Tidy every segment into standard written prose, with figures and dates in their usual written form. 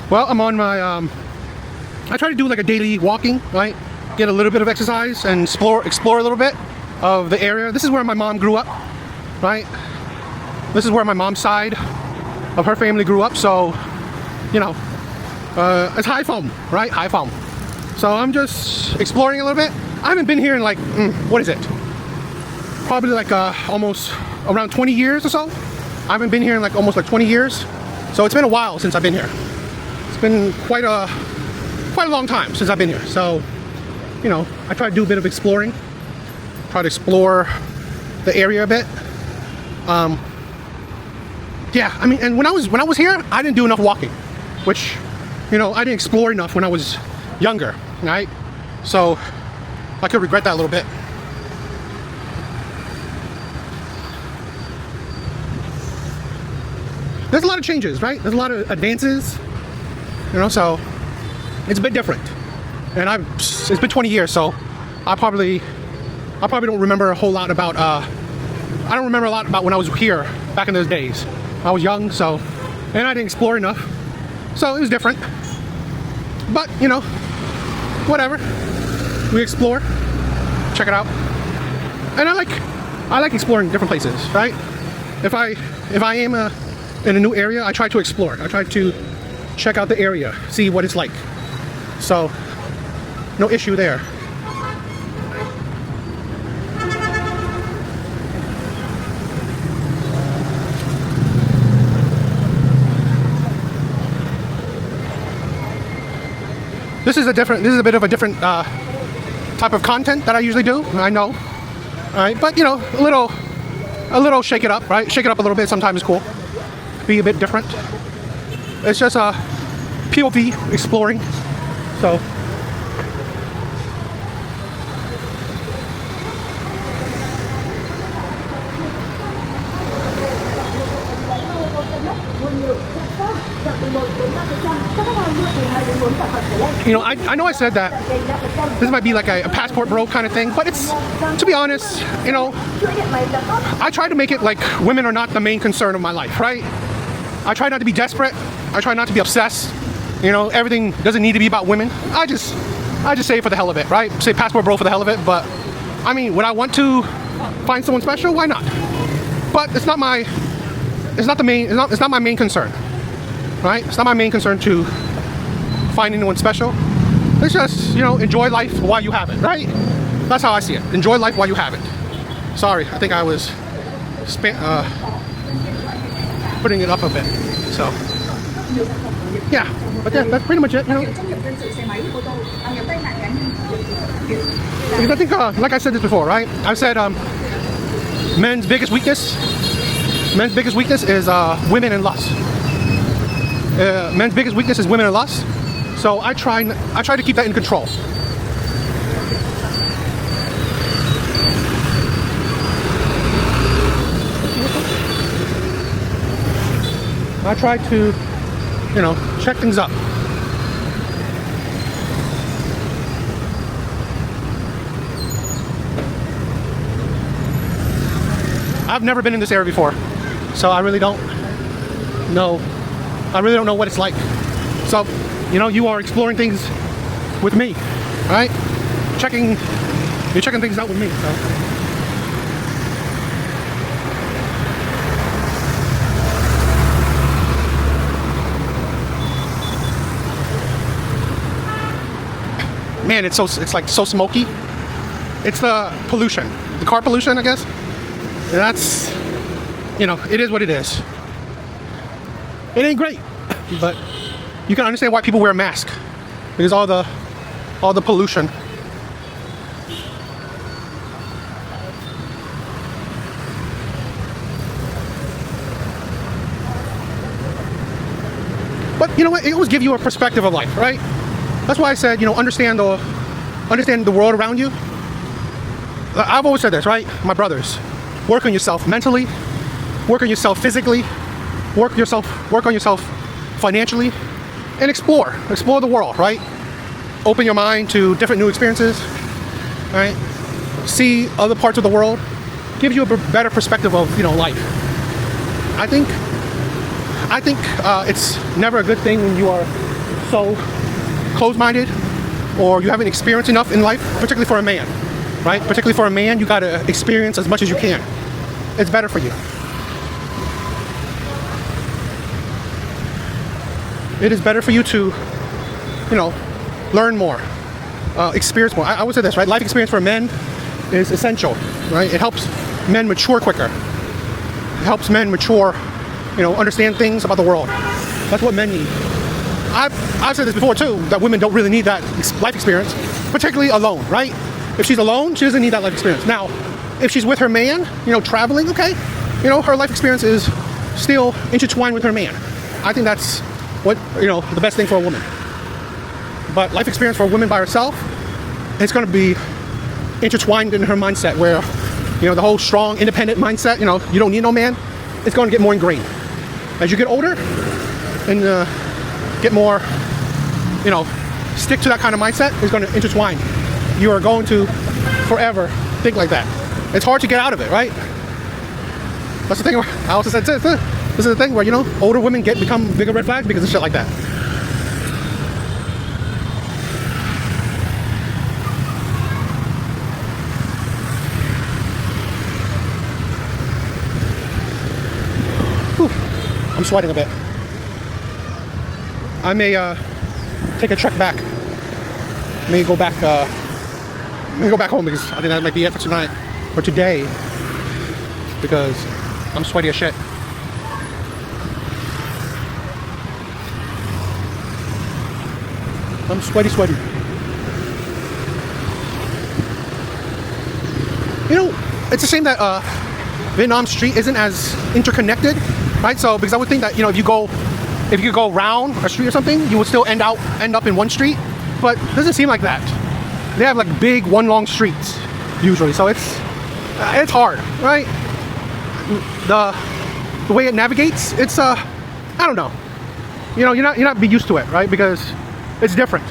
Well, I'm on my, I try to do like a daily walking, right? Get a little bit of exercise and explore a little bit of the area. This is where my mom grew up, right? This is where my mom's side of her family grew up, so, you know, it's high foam, right? High foam. So I'm just exploring a little bit. I haven't been here in like, what is it? Probably like almost around 20 years or so. I haven't been here in like almost like 20 years. So it's been a while since I've been here. It's been quite a long time since I've been here. So, you know, I try to do a bit of exploring. Try to explore the area a bit. Yeah, I mean, and when I was here, I didn't do enough walking, which, you know, I didn't explore enough when I was younger, right? So I could regret that a little bit. There's a lot of changes, right? There's a lot of advances, you know, so it's a bit different. And it's been 20 years, so I probably don't remember a whole lot about, I don't remember a lot about when I was here back in those days. I was young, so, and I didn't explore enough, so it was different. But, you know, whatever. We explore, check it out. And I like exploring different places, right? If I am in a new area, I try to explore. I try to check out the area, see what it's like. So, no issue there. This is a bit of a different type of content that I usually do. I know, all right, but you know, a little shake it up, right? Shake it up a little bit. Sometimes is cool. Be a bit different. It's just a POV exploring. So. You know, I know I said that this might be like a passport bro kind of thing, but it's, to be honest, you know, I try to make it like women are not the main concern of my life, right? I try not to be desperate. I try not to be obsessed. You know, everything doesn't need to be about women. I just say it for the hell of it, right? Say passport bro for the hell of it, but I mean, would I want to find someone special? Why not? But it's not my main concern, right? It's not my main concern to find anyone special. It's just, you know, enjoy life while you have it, right? That's how I see it. Enjoy life while you have it. Sorry, I think I was putting it up a bit. So, yeah, but yeah, that's pretty much it, you know. Because I think, like I said this before, right? I said men's biggest weakness is women and lust. Men's biggest weakness is women and lust. So I try to keep that in control. I try to, you know, check things up. I've never been in this area before, so I really don't know. I really don't know what it's like. So, you know, you are exploring things with me, right? You're checking things out with me. So. Man, it's like so smoky. It's the pollution, the car pollution, I guess. And that's, you know, it is what it is. It ain't great, but you can understand why people wear a mask, because all the pollution. But you know what? It always gives you a perspective of life, right? That's why I said, you know, understand the world around you. I've always said this, right? My brothers, work on yourself mentally, work on yourself physically, work on yourself financially, and explore the world, right? Open your mind to different new experiences, right? See other parts of the world, gives you a better perspective of, you know, life. I think it's never a good thing when you are so closed-minded, or you haven't experienced enough in life, particularly for a man, right? Particularly for a man, you gotta experience as much as you can. It's better for you. It is better for you to, you know, learn more, experience more. I would say this, right? Life experience for men is essential, right? It helps men mature quicker. It helps men mature, you know, understand things about the world. That's what men need. I've said this before too, that women don't really need that life experience, particularly alone, right? If she's alone, she doesn't need that life experience. Now, if she's with her man, you know, traveling, okay, you know, her life experience is still intertwined with her man. I think that's what, you know, the best thing for a woman. But life experience for a woman by herself, it's going to be intertwined in her mindset where, you know, the whole strong, independent mindset, you know, you don't need no man, it's going to get more ingrained. As you get older and get more, you know, stick to that kind of mindset, it's going to intertwine. You are going to forever think like that. It's hard to get out of it, right? That's the thing where I also said this is the thing where, you know, older women become bigger red flags because of shit like that. Whew. I'm sweating a bit. I may take a trek back. Maybe go back home because I think that might be it for tonight or today because I'm sweaty as shit. I'm sweaty. You know, it's a shame that Vietnam Street isn't as interconnected, right? So because I would think that, you know, if you could go around a street or something, you would still end up in one street, but it doesn't seem like that. They have like big one long streets usually, so it's hard, right? The way it navigates, it's I don't know. You know, you're not be used to it, right? Because it's different.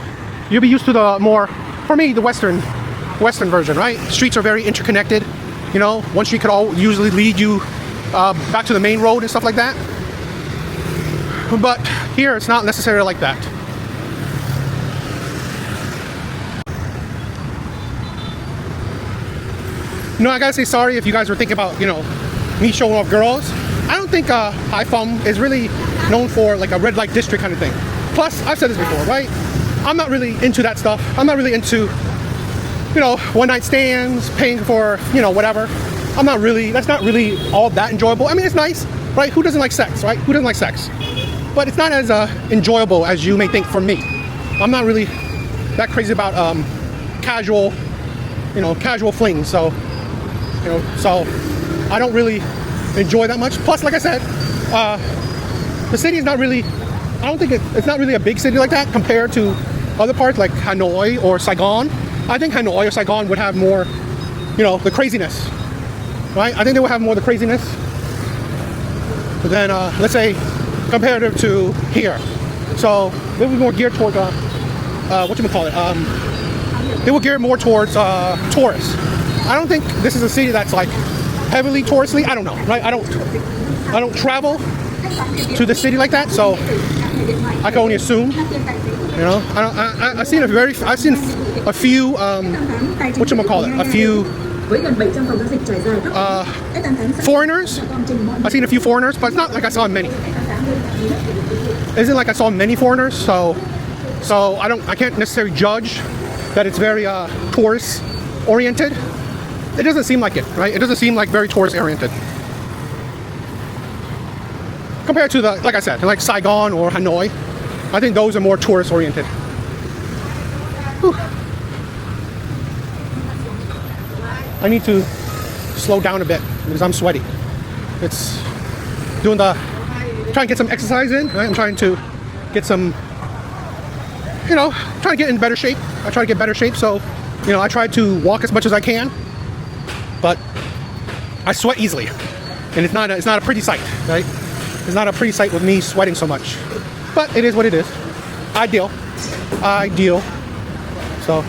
You'll be used to the more, for me, the Western version, right? Streets are very interconnected. You know, one street could usually lead you back to the main road and stuff like that. But here, it's not necessarily like that. You know, I gotta say sorry if you guys were thinking about, you know, me showing off girls. I don't think Phong is really known for like a red light district kind of thing. Plus, I've said this before, right? I'm not really into that stuff. I'm not really into, you know, one night stands, paying for, you know, whatever. That's not really all that enjoyable. I mean, it's nice, right? Who doesn't like sex, right? Who doesn't like sex? But it's not as enjoyable as you may think for me. I'm not really that crazy about casual flings. So, you know, so I don't really enjoy that much. Plus, like I said, the city is not really, I don't think it's not really a big city like that compared to other parts like Hanoi or Saigon. I think Hanoi or Saigon would have more, you know, the craziness, right? I think they would have more of the craziness than, let's say, comparative to here. So they would be more geared toward, they would gear more towards tourists. I don't think this is a city that's like heavily touristy. I don't know, right? I don't travel to the city like that, so I can only assume. You know, I've seen a few foreigners. I've seen a few foreigners, but it's not like I saw many. Isn't like I saw many foreigners, so I can't necessarily judge that it's very tourist oriented. It doesn't seem like it, right? It doesn't seem like very tourist oriented compared to like I said, like Saigon or Hanoi. I think those are more tourist oriented. Whew. I need to slow down a bit because I'm sweaty. It's trying to get some exercise in, right? I'm trying to get some, you know, trying to get in better shape. I try to get better shape, so, you know, I try to walk as much as I can, but I sweat easily, and it's not a pretty sight, right? It's not a pretty sight with me sweating so much, but it is what it is. Ideal. So.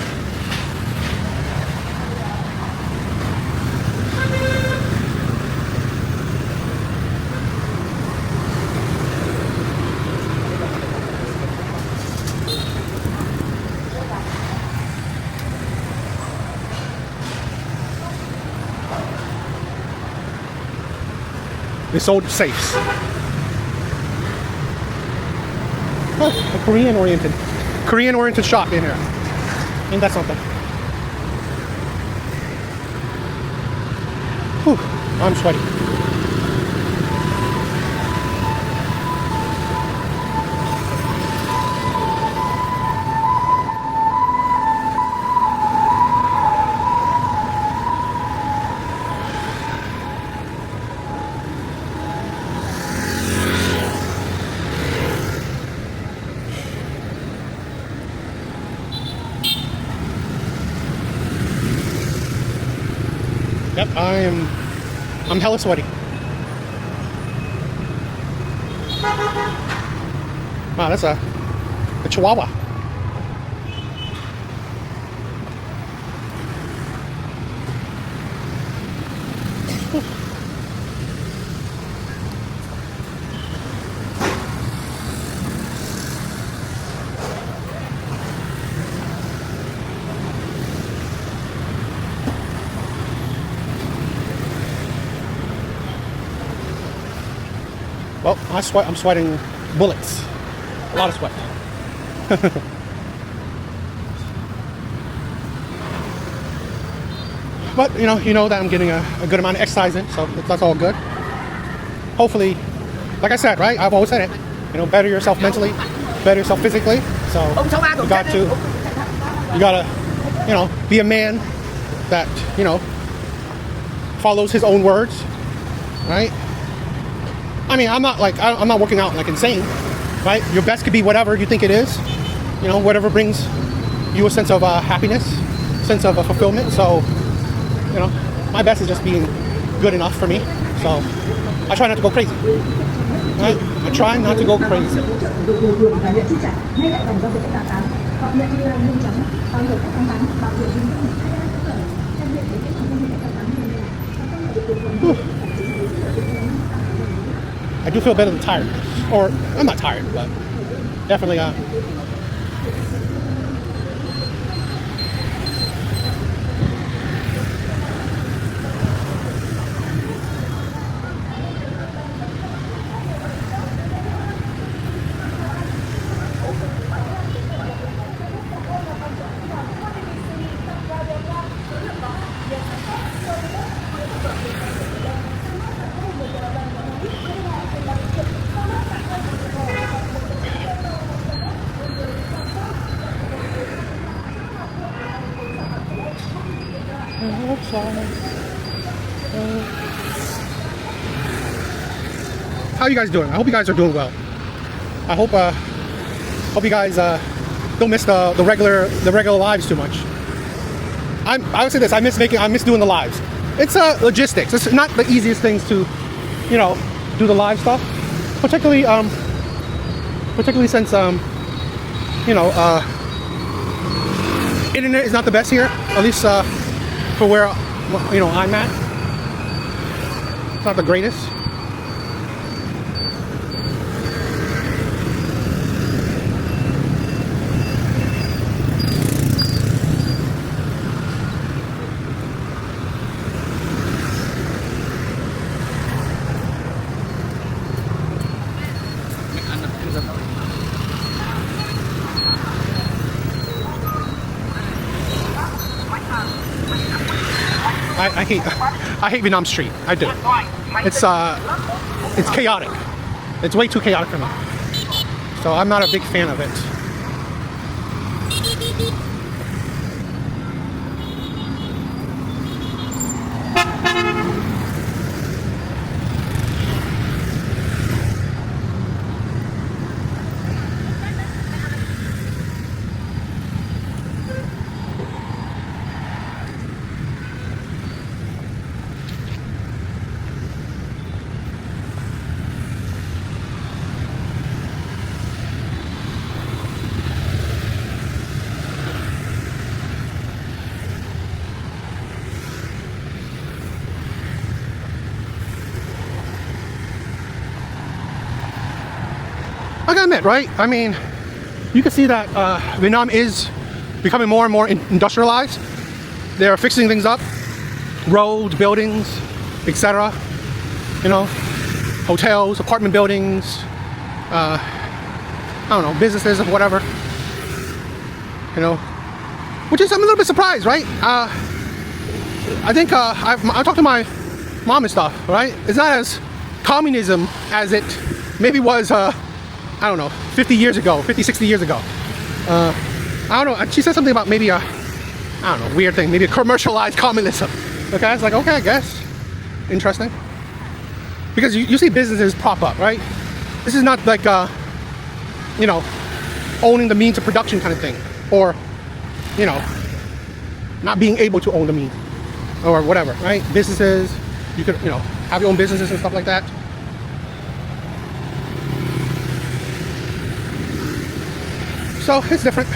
They sold safes. Oh, a Korean-oriented shop in here. Ain't that something? Whew, I'm sweaty. Yep, I'm hella sweaty. Wow, that's a chihuahua. Well, I'm sweating bullets. A lot of sweat. But you know that I'm getting a good amount of exercise in, so that's all good. Hopefully, like I said, right? I've always said it. Better yourself mentally, better yourself physically. So you gotta, be a man that follows his own words, right? I mean, I'm not working out like insane, right? Your best could be whatever you think it is, whatever brings you a sense of happiness, sense of fulfillment. So, my best is just being good enough for me. So, I try not to go crazy, right? I try not to go crazy. Whew. I do feel better than tired, or I'm not tired, but definitely How are you guys doing? I hope you guys are doing well. I hope you guys don't miss the regular lives too much. I would say this: I miss doing the lives. It's logistics. It's not the easiest things to do the live stuff, particularly since internet is not the best here, at least for where I'm at. It's not the greatest. I hate Vietnam Street. I do. It's chaotic. It's way too chaotic for me. So I'm not a big fan of it. I gotta admit, right? I mean, you can see that Vietnam is becoming more and more industrialized. They're fixing things up, roads, buildings, etc. hotels, apartment buildings, I don't know, businesses or whatever. You know, which is, I'm a little bit surprised, right? I think I talked to my mom and stuff, right? It's not as communism as it maybe was, I don't know, 50 years ago, 50, 60 years ago. I don't know, she said something about maybe a, I don't know, weird thing, maybe a commercialized communism. Okay, I was like, okay, I guess. Interesting. Because you see businesses pop up, right? This is not like, you know, owning the means of production kind of thing. Or, you know, not being able to own the means. Or whatever, right? Businesses, you could, you know, have your own businesses and stuff like that. So, it's different.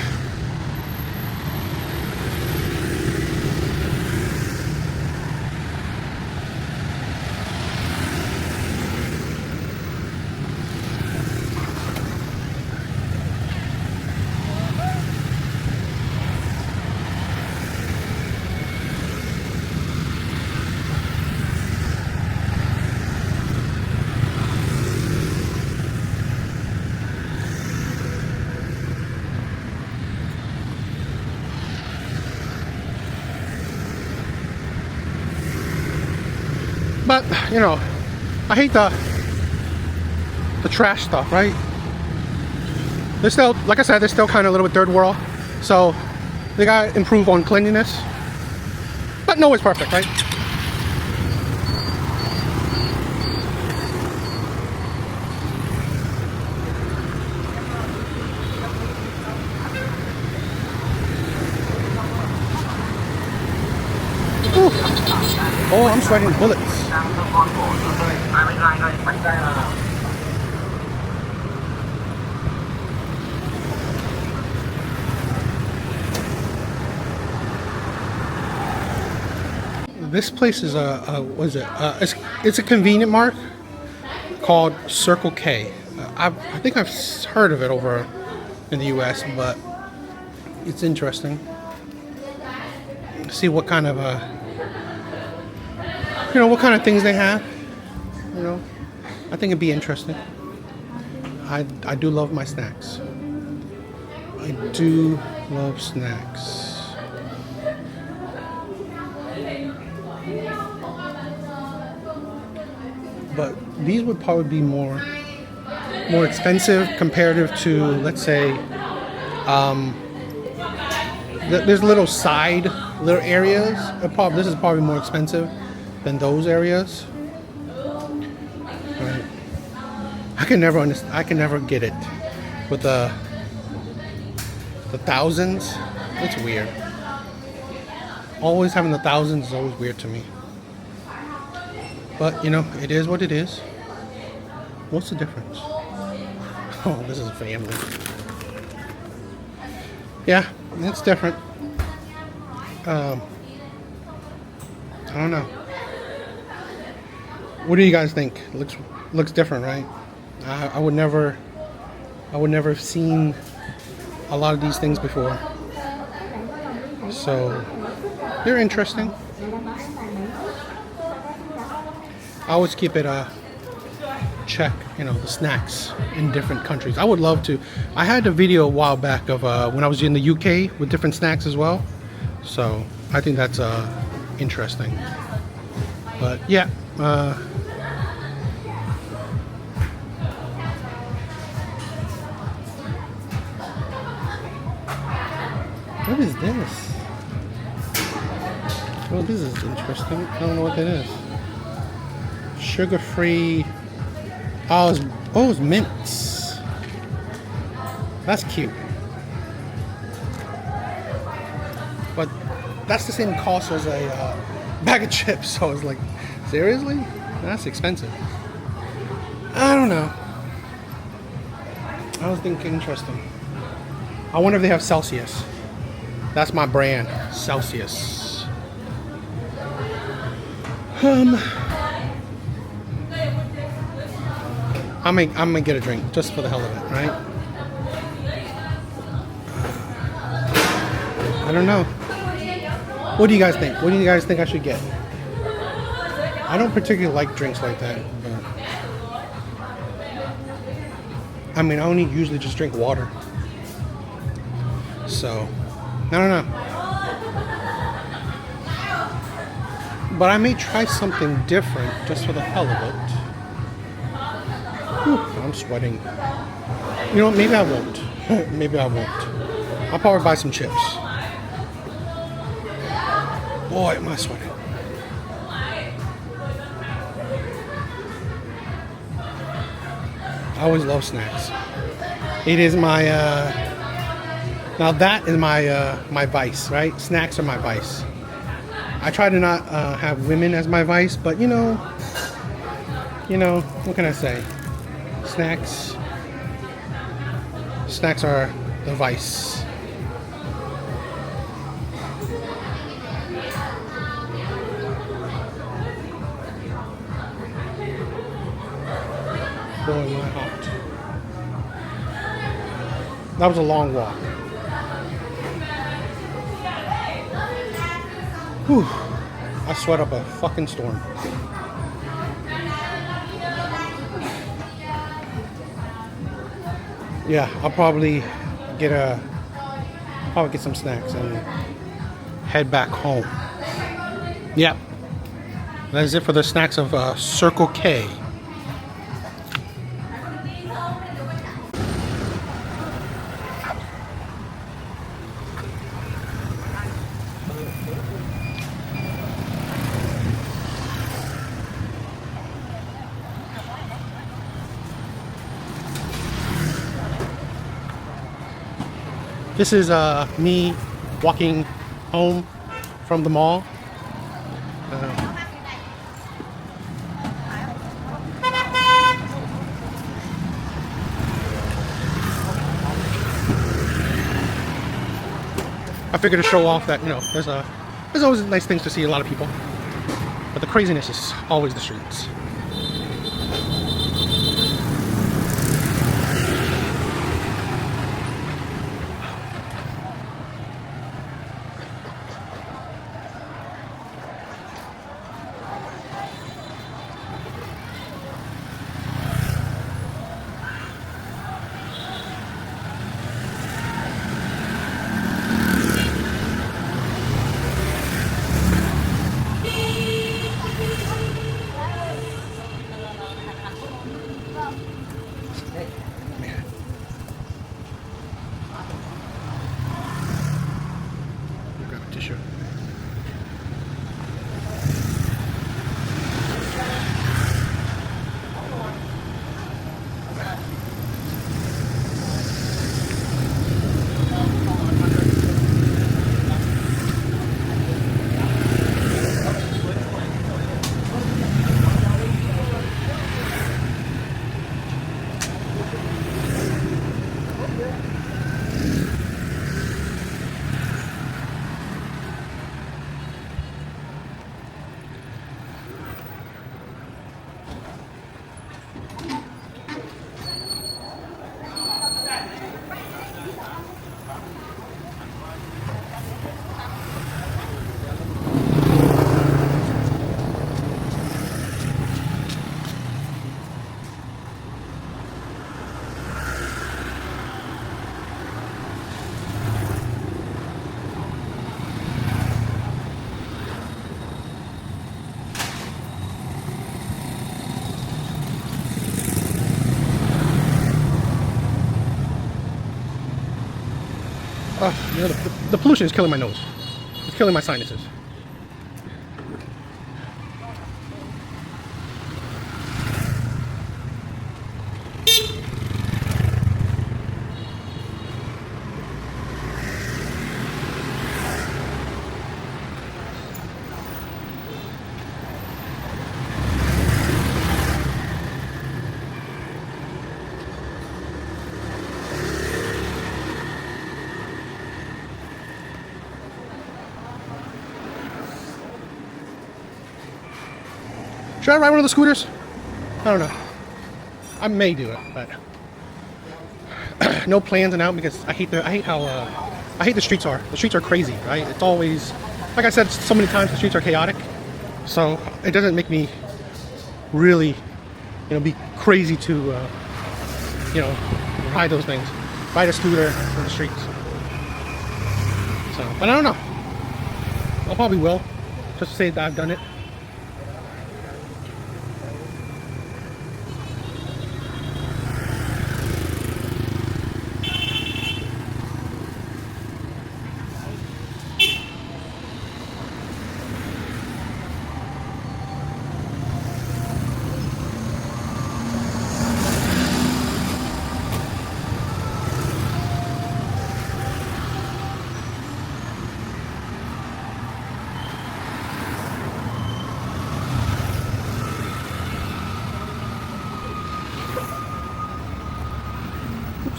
But, you know, I hate the trash stuff, right? They're still, like I said, they're still kind of a little bit third world. So, they gotta improve on cleanliness. But no one's perfect, right? Ooh. Oh, I'm sweating bullets. This place is what is it? It's a convenient mart called Circle K. I think I've heard of it over in the U.S., but it's interesting. See what kind of you know, what kind of things they have. You know, I think it'd be interesting. I do love my snacks. I do love snacks. But these would probably be more expensive comparative to, let's say, there's little areas. This is probably more expensive than those areas. Right. I can never get it with the thousands. It's weird. Always having the thousands is always weird to me. But, you know, it is what it is. What's the difference? Oh, this is family. Yeah, it's different. I don't know. What do you guys think? Looks different, right? I would never have seen a lot of these things before. So, they're interesting. I always keep it check, you know, the snacks in different countries. I would love to. I had a video a while back of when I was in the UK with different snacks as well. So I think that's interesting. But yeah, what is this? Well, this is interesting. I don't know what that is. Sugar-free. Oh, it's mints. That's cute. But that's the same cost as a bag of chips. So I was like, seriously? That's expensive. I don't know. I was thinking interesting. I wonder if they have Celsius. That's my brand, Celsius. I'm gonna get a drink just for the hell of it, right? I don't know. What do you guys think? What do you guys think I should get? I don't particularly like drinks like that, but I mean, I only usually just drink water. So, I don't know. But I may try something different just for the hell of it. Whew, I'm sweating. You know what? Maybe I won't. Maybe I won't. I'll probably buy some chips. Boy, am I sweating. I always love snacks. It is my, now that is my vice, right? Snacks are my vice. I try to not have women as my vice, but you know, what can I say? Snacks are the vice. Boy, am I hot. That was a long walk. Whew. I sweat up a fucking storm. Yeah, I'll probably get some snacks and head back home. Yep. That is it for the snacks of Circle K. This is me walking home from the mall. I figured to show off that, you know, there's always nice things to see, a lot of people. But the craziness is always the streets. Grab a tissue. You know, the pollution is killing my nose. It's killing my sinuses. Should I ride one of the scooters? I don't know. I may do it, but no plans and out because I hate the streets are. The streets are crazy, right? It's always, like I said so many times, the streets are chaotic. So it doesn't make me really, be crazy to, ride those things. Ride a scooter in the streets. So, but I don't know. I probably will. Just to say that I've done it.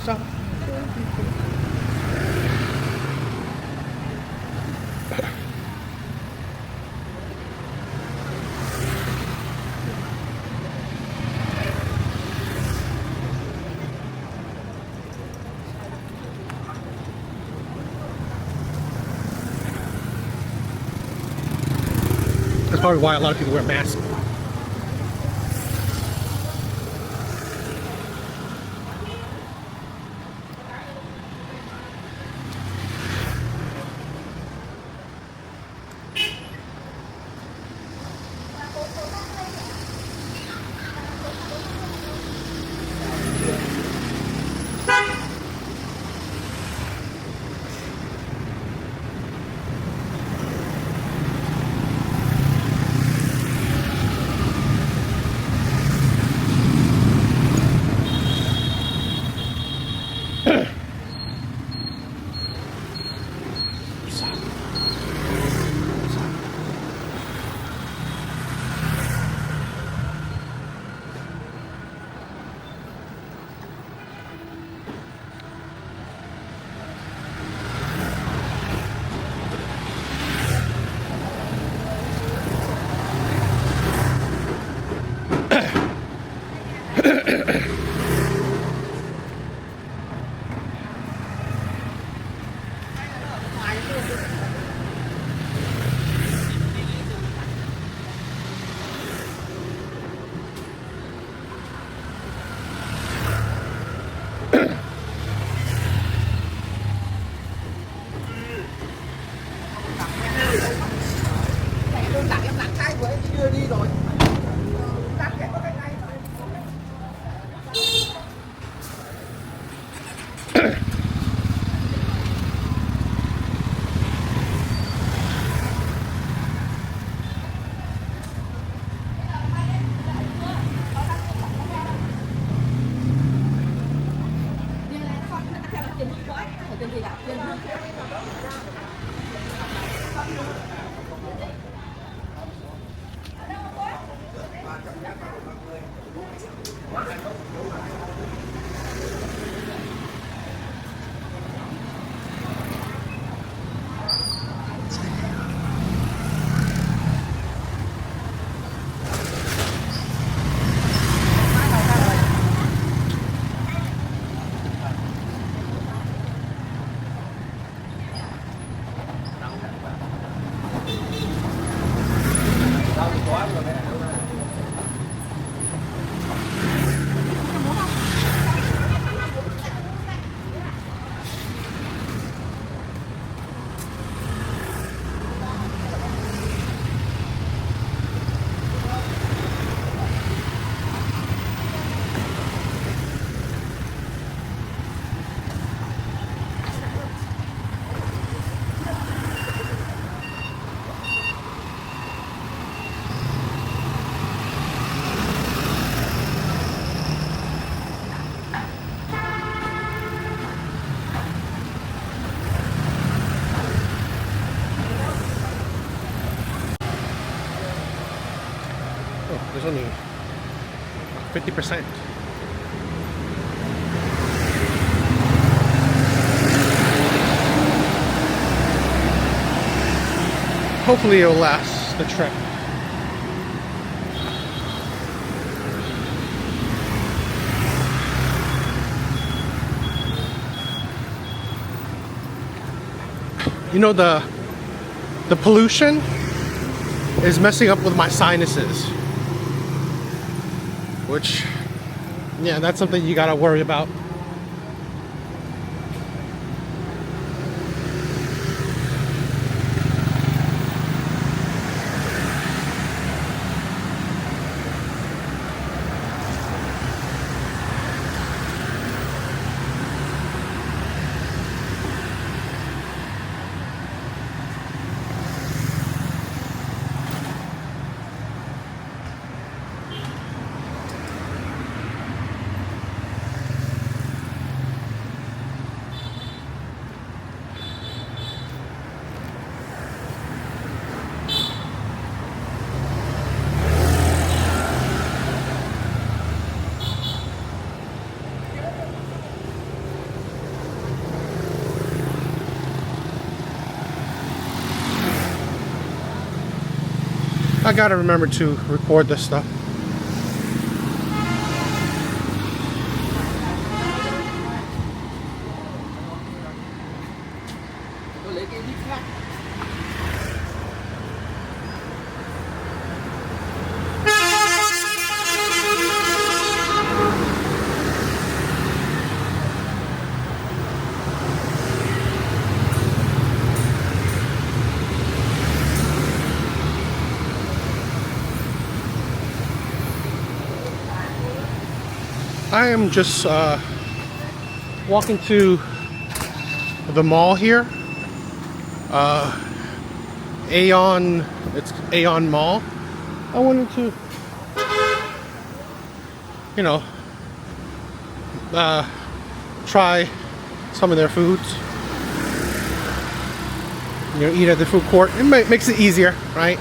Stop. That's probably why a lot of people wear masks. There's only 50%. Hopefully it'll last the trip. You know, the pollution is messing up with my sinuses. Which, yeah, that's something you gotta worry about. I gotta remember to record this stuff. I am just walking to the mall here. Aeon, it's Aeon Mall. I wanted to, you know, try some of their foods. You know, eat at the food court. It makes it easier, right?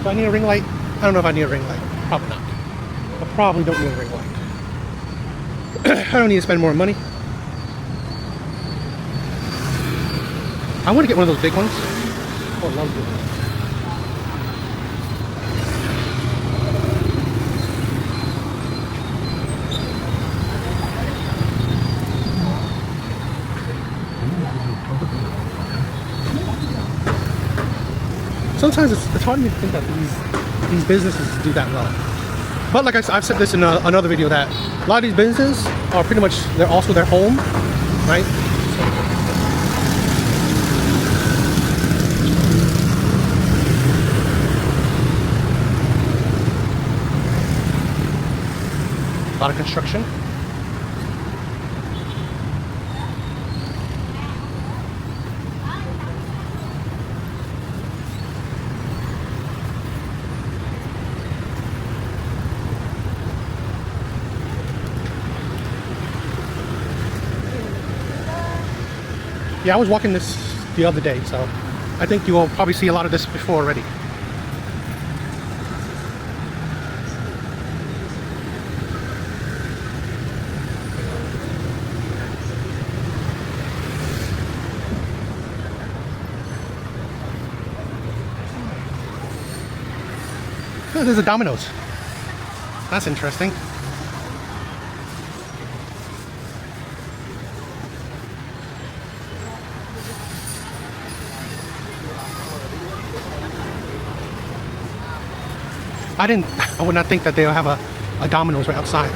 Do I need a ring light? I don't know if I need a ring light. Probably not. I probably don't need a ring light. I don't need to spend more money. I want to get one of those big ones. Oh, I love this. Sometimes it's hard for me to think that these businesses do that well. But like I've said this in another video, that a lot of these businesses are pretty much, they're also their home, right? A lot of construction. Yeah, I was walking this the other day, so I think you will probably see a lot of this before already. Oh, there's a Domino's. That's interesting. I would not think that they'll have a Domino's right outside.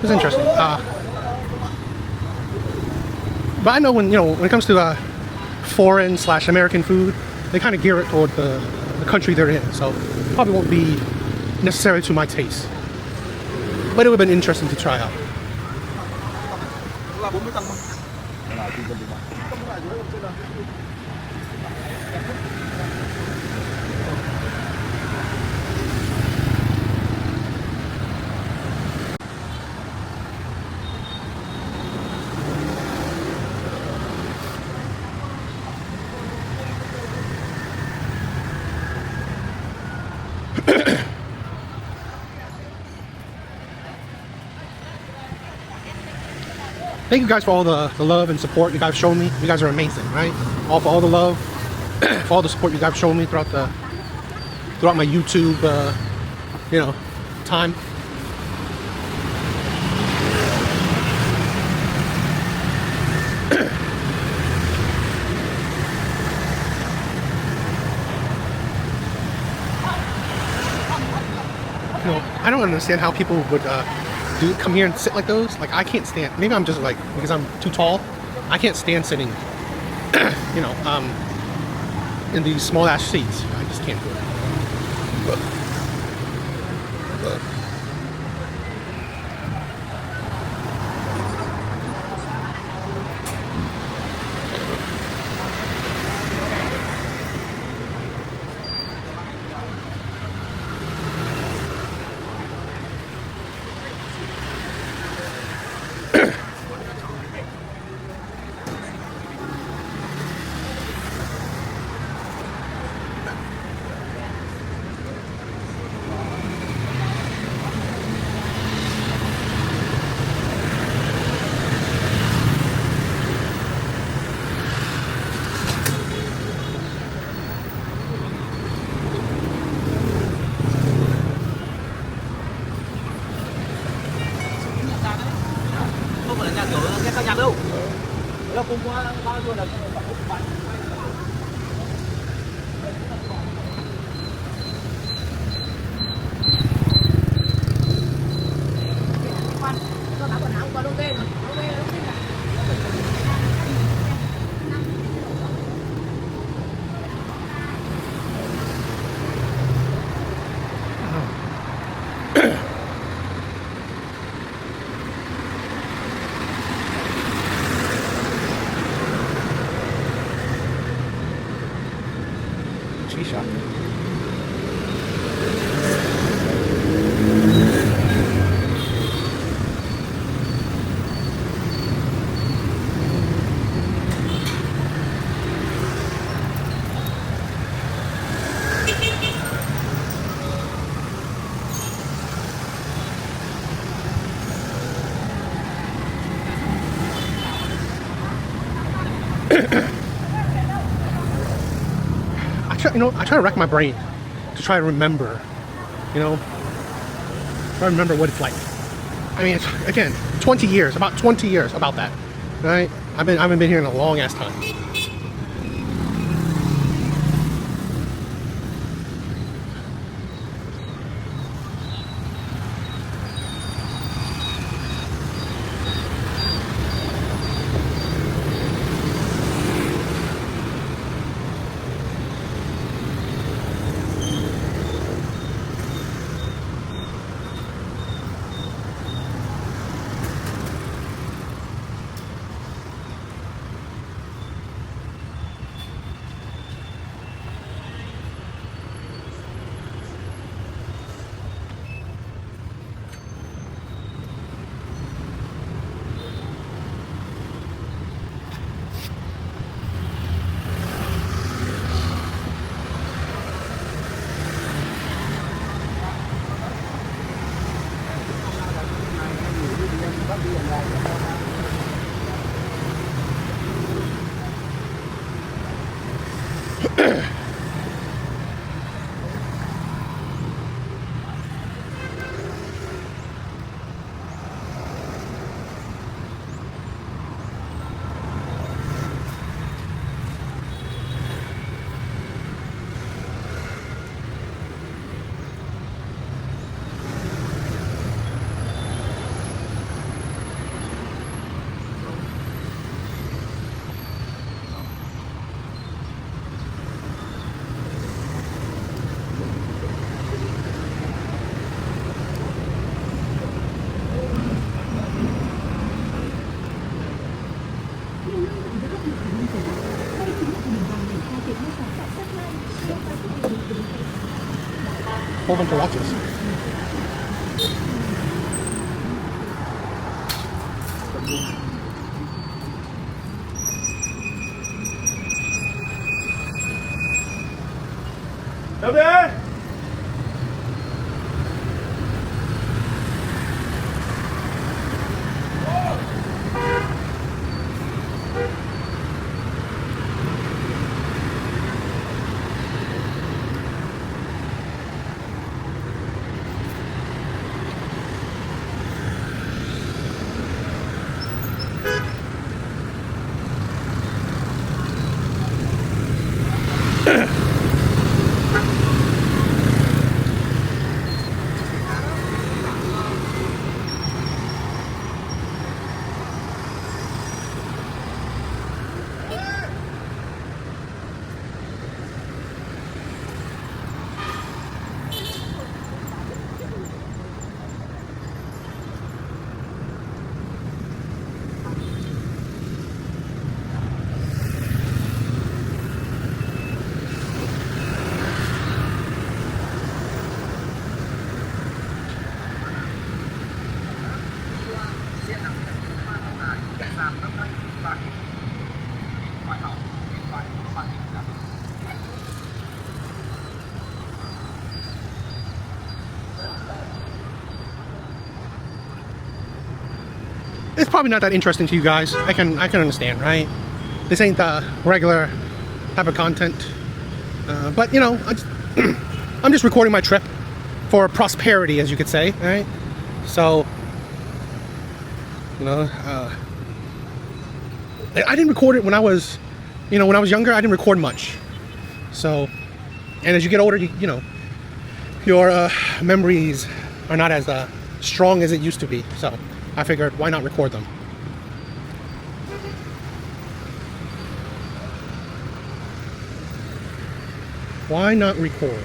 It's interesting. But I know when it comes to foreign/American food, they kind of gear it toward the country they're in. So probably won't be necessarily to my taste. But it would have been interesting to try out. Thank you guys for all the love and support you guys shown me. You guys are amazing, right? For all the love, for all the support you guys shown me throughout my YouTube, time. I don't understand how people would come here and sit like those. Like, I can't stand. Maybe I'm just like, because I'm too tall, I can't stand sitting in these small ass seats. I just can't do it. Shisha. I try to rack my brain to try to remember, try to remember what it's like. I mean, it's, again, 20 years, about 20 years about that, right? I've been here in a long ass time. Whole bunch of watches. Đâu đi? It's probably not that interesting to you guys. I can understand, right? This ain't the regular type of content. But I'm just recording my trip for prosperity, as you could say, right? So, I didn't record it when I was, when I was younger. I didn't record much. So, and as you get older, your memories are not as strong as it used to be. So, I figured, why not record them? Why not record?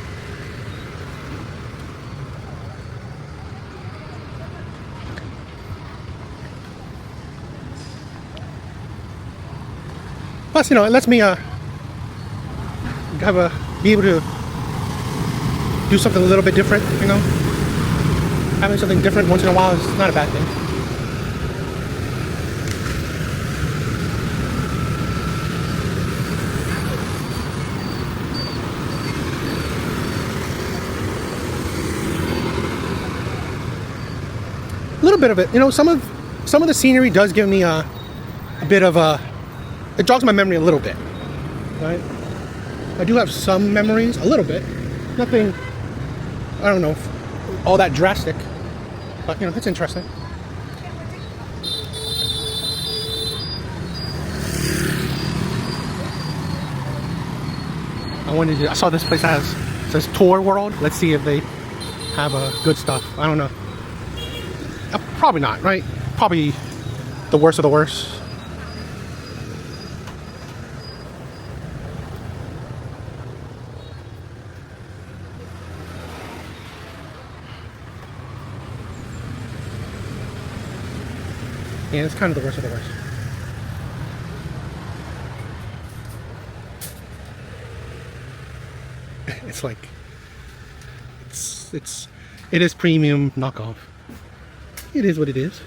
Plus, it lets me be be able to do something a little bit different, you know? Having something different once in a while is not a bad thing. A little bit of it, you know, some of the scenery does give me a bit of it jogs my memory a little bit, right? I do have some memories, a little bit, nothing, I don't know, all that drastic, but you know, it's interesting. I saw this place says Tour World. Let's see if they have good stuff. I don't know. Probably not, right? Probably the worst of the worst. Yeah, it's kind of the worst of the worst. It's like it is premium knockoff. It is what it is.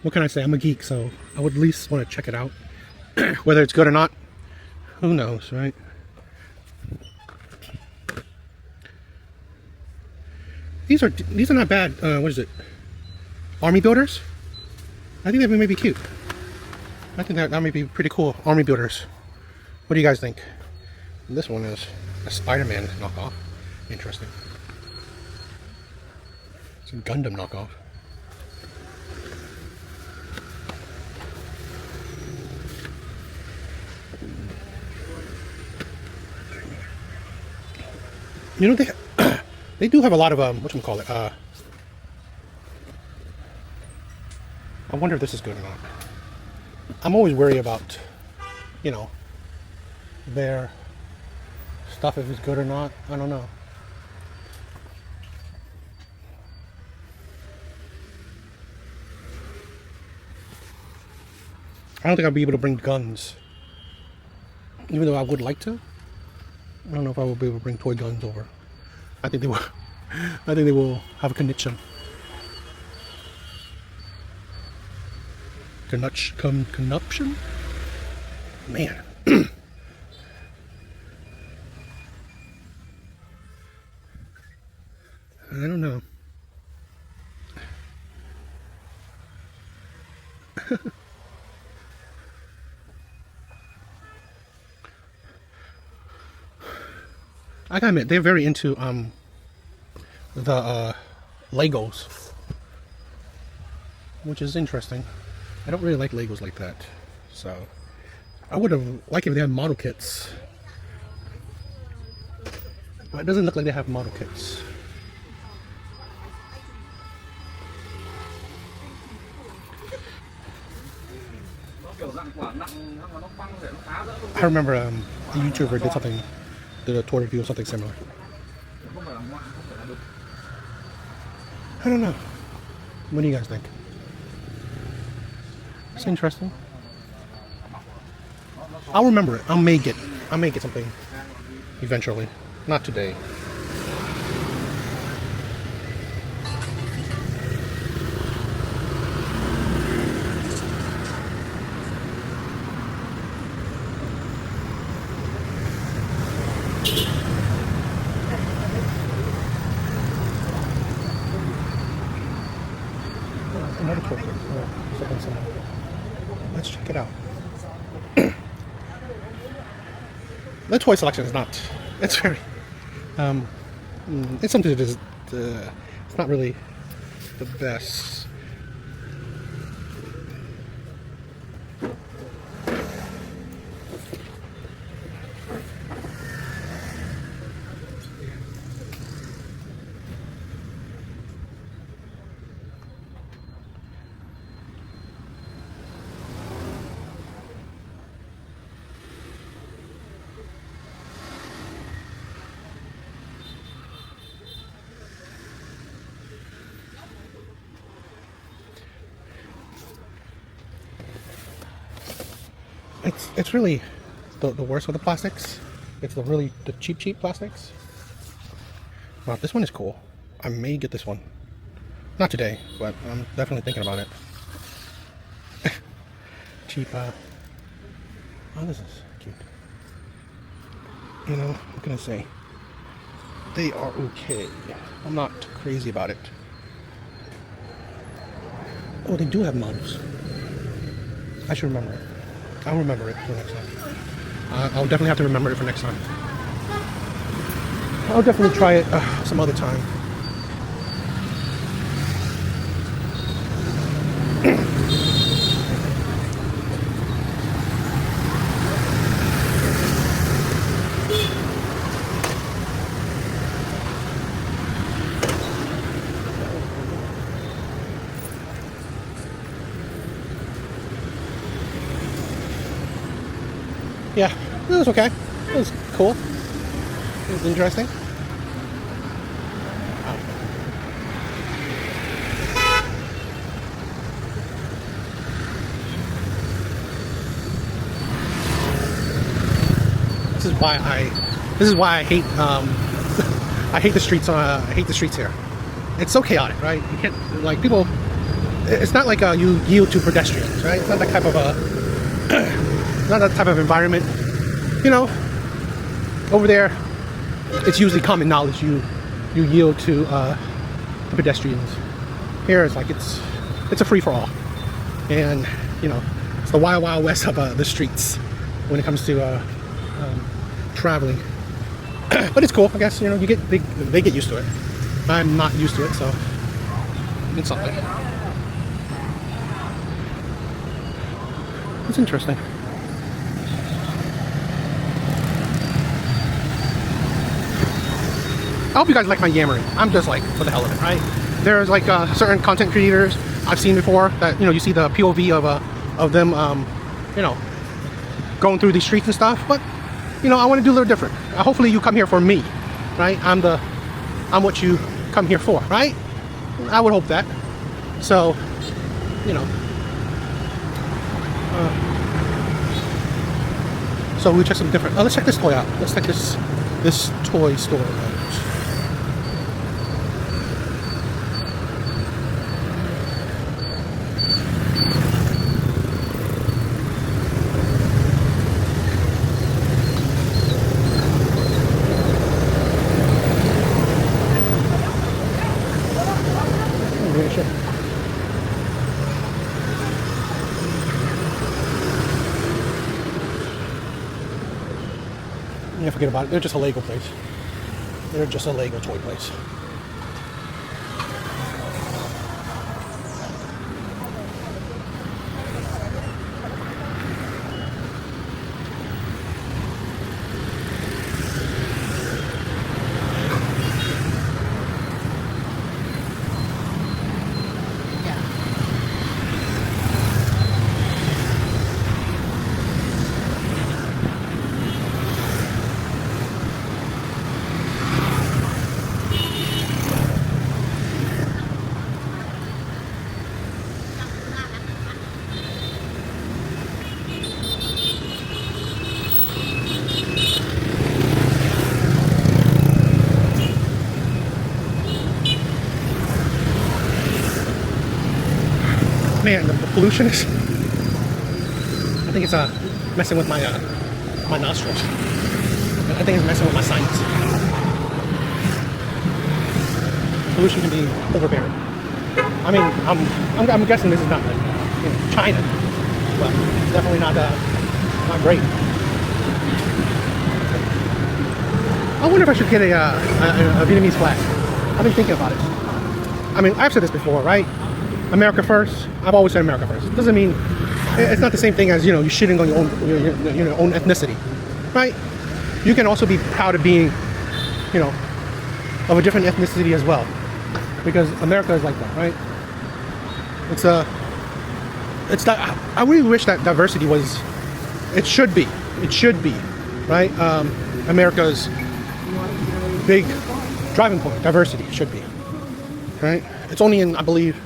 What can I say? I'm a geek, so I would at least want to check it out. Whether it's good or not, who knows, right? These are not bad. What is it? Army builders? I think they may be cute. I think that may be pretty cool. Army builders. What do you guys think? This one is a Spider-Man knockoff. Interesting. It's a Gundam knockoff. You know, they do have a lot of whatchamacallit, I wonder if this is good or not. I'm always worried about, you know, their stuff, if it's good or not. I don't know. I don't think I'll be able to bring guns, even though I would like to. I don't know if I will be able to bring toy guns over. I think they will. I think they will have a connection. Connuption? Man. I don't know. I gotta admit, they're very into the Legos, which is interesting. I don't really like Legos like that, so I would have liked if they had model kits, but it doesn't look like they have model kits. I remember a YouTuber did a tour review of something similar. I don't know. What do you guys think? It's interesting. I'll remember it. I'll make it something eventually. Not today. Another toy. Something similar. Let's check it out. The toy selection is not. It's very. It's something that is. It's not really the best. It's really the worst with the plastics. It's the cheap plastics. Wow, this one is cool. I may get this one. Not today, but I'm definitely thinking about it. Cheap. Oh, this is cute. You know, what can I say? They are okay. I'm not crazy about it. Oh, they do have mugs. I should remember it. I'll remember it for next time. I'll definitely have to remember it for next time. I'll definitely try it some other time. Yeah, it was okay. It was cool. It was interesting. This is why I hate I hate the streets. I hate the streets here. It's so chaotic, right? You can't, like, people. It's not like you yield to pedestrians, right? It's not that type of not that type of environment. You know, over there, it's usually common knowledge you yield to the pedestrians. Here, it's like it's a free for all, and you know, it's the wild west of the streets when it comes to traveling. But it's cool, I guess. You know, they get used to it. I'm not used to it, so it's something. It's interesting. I hope you guys like my yammering. I'm just like, for the hell of it, right? There's like certain content creators I've seen before that, you know, you see the POV of them, you know, going through these streets and stuff. But, you know, I want to do a little different. Hopefully you come here for me, right? I'm what you come here for, right? I would hope that. So, you know. So we check some different. Let's check this toy out. Let's check this toy store out. Yeah, forget about it. They're just a Lego place. They're just a Lego toy place. Man, the pollution is, I think it's messing with my my nostrils. I think it's messing with my sinus. Pollution can be overbearing. I mean, I'm guessing this is not like, you know, China, but it's definitely not great. I wonder if I should get a Vietnamese flag. I've been thinking about it. I mean, I've said this before, right? America first. I've always said America first. It doesn't mean, it's not the same thing as, you know, you shitting on your own ethnicity, right? You can also be proud of being, you know, of a different ethnicity as well, because America is like that, right? It's that I really wish that diversity was, it should be, right? America's big driving point, diversity should be, right? It's only in, I believe,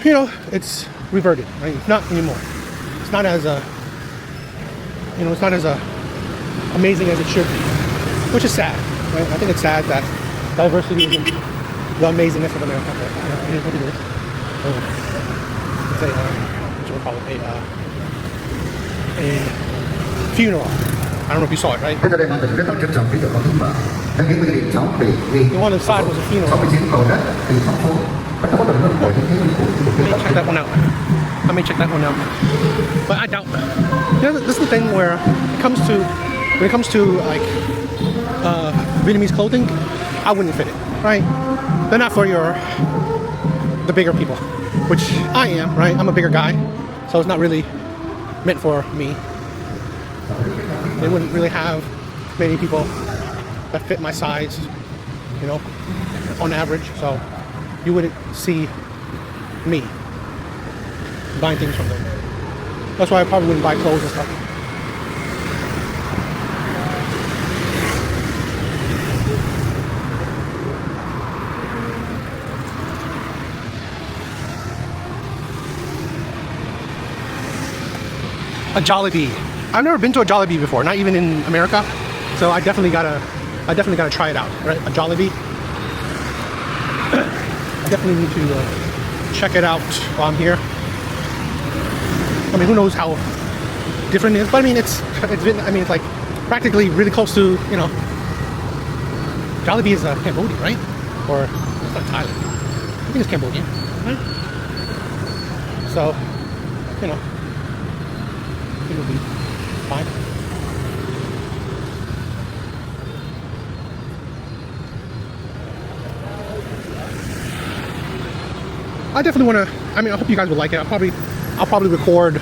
you know, it's reverted, right? Not anymore. It's not as you know, it's not as amazing as it should be, which is sad. Right? I think it's sad that diversity isn't the amazingness of America. But, you know, it is what it is. It's a what you call it, a funeral. I don't know if you saw it, right? Tôi đây là tỉnh rất trân trọng cái con thú mà đăng ký quy định 6 vì The one inside was a funeral. 69 cầu đất thì phong phố và có thể luôn của những cái Let me check that one out. Let me check that one out. But I doubt. You know, this is the thing where when it comes to like Vietnamese clothing, I wouldn't fit it, right? They're not for the bigger people, which I am, right? I'm a bigger guy, so it's not really meant for me. They wouldn't really have many people that fit my size, you know, on average. So you wouldn't see me buying things from them. That's why I probably wouldn't buy clothes and stuff. A Jollibee. I've never been to a Jollibee before, not even in America. So I definitely gotta try it out, right? A Jollibee. I definitely need to check it out while I'm here. I mean, who knows how different it is, but I mean, it's like practically really close to, you know, Jollibee is Cambodia, right? Or it's not Thailand. I think it's Cambodia, right? So, you know, it'll be fine. I definitely want to. I mean, I hope you guys will like it. I'll probably record.